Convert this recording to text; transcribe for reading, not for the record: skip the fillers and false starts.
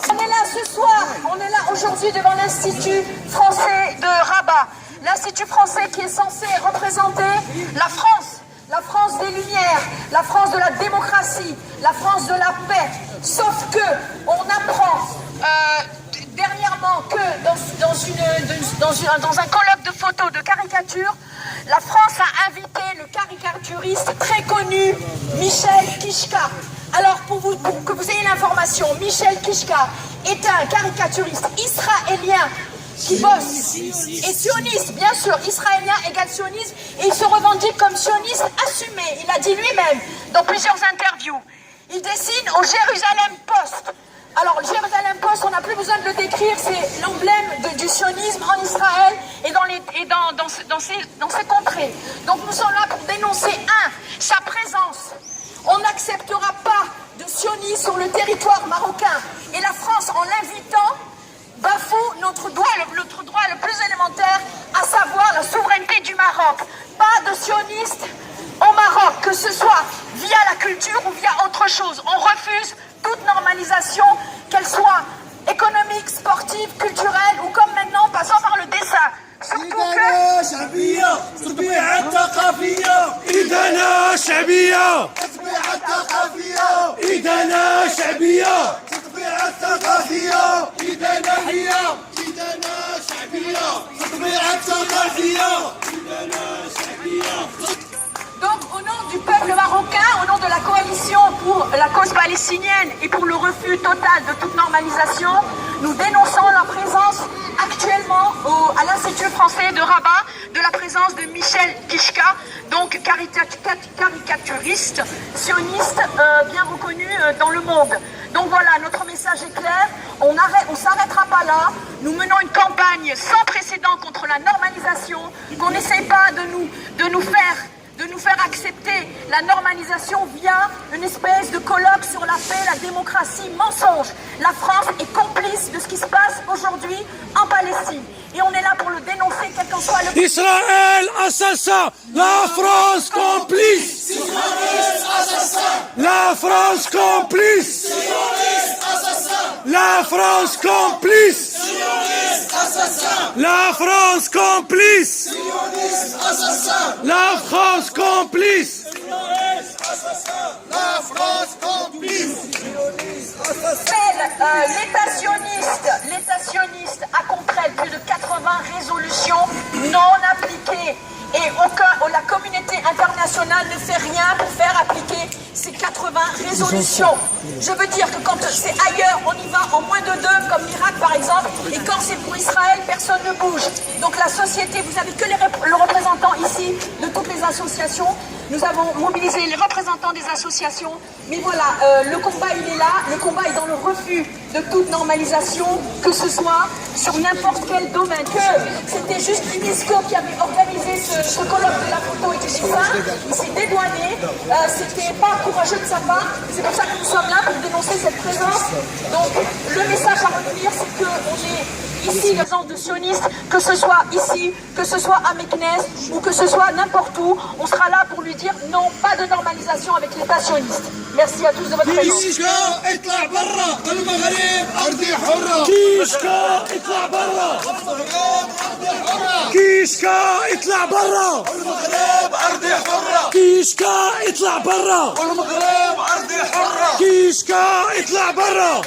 On est là ce soir, on est là aujourd'hui devant l'Institut français de Rabat. L'Institut français qui est censé représenter la France des Lumières, la France de la démocratie, la France de la paix. Sauf que on apprend dernièrement que dans un colloque de photos de caricature, la France a invité le caricaturiste très connu Michel Kichka. Alors pour que vous ayez l'information, Michel Kichka est un caricaturiste israélien qui bosse, et sioniste, bien sûr, israélien égale sionisme, et il se revendique comme sioniste assumé, il l'a dit lui-même dans plusieurs interviews. Il dessine au Jérusalem Post. Alors le Jérusalem Post, on n'a plus besoin de le décrire, c'est l'emblème du sionisme en Israël et dans ces contrées. Donc nous sommes là pour dénoncer, sa présence. On n'acceptera pas de sionisme sur le territoire marocain, et la France, en l'invitant, bafoue notre droit le plus élémentaire, à savoir la souveraineté du Maroc. Pas de sionistes au Maroc, que ce soit via la culture ou via autre chose. On refuse toute normalisation, qu'elle soit économique, sportive, culturelle ou comme maintenant, passant par le dessin. Surtout donc, au nom du peuple marocain, au nom de la coalition pour la cause palestinienne et pour le refus total de toute normalisation, nous dénonçons la présence actuellement à l'Institut français de Rabat de la présence de Michel Kichka, donc caricaturiste, sioniste bien reconnu dans le monde. Donc voilà, notre message est clair, on s'arrêtera pas là, nous menons une campagne sans précédent contre la normalisation, qu'on n'essaye pas de nous faire accepter la normalisation via une espèce de colloque sur la paix, la démocratie, mensonge. La France est complice de ce qui se passe aujourd'hui en Palestine. Et on est là pour le dénoncer, quel qu'en soit le... Israël assassin, la France complice. La France complice. La France complice. La France complice. La France complice. La France complice. L'État sioniste a contre elle plus de 80 résolutions non appliquées. Et la communauté internationale ne fait rien pour faire appliquer ces 80 résolutions. Je veux dire que quand c'est ailleurs, on y va en moins de 2, comme l'Irak par exemple, et quand c'est pour Israël, personne ne bouge. Donc la société, vous avez que le représentant ici de toutes les associations. Nous avons mobilisé les représentants des associations, mais voilà, le combat il est là, le combat est dans le refus de toute normalisation, que ce soit sur n'importe quel domaine. Que c'était juste l'UNESCO qui avait organisé ce colloque de la photo et du dessin, il s'est dédouané, c'était pas courageux de sa part, c'est pour ça que nous sommes là pour dénoncer cette présence. Donc le message à retenir, c'est qu'on est ici, la présence de sionistes, que ce soit ici, que ce soit à Meknès ou que ce soit n'importe où, on sera là pour lui dire non, pas de normalisation avec l'État sioniste. Merci à tous de votre présence. كيشكا اطلع برا كيشكا اطلع برا والمغرب أرضي حرة كيشكا اطلع برا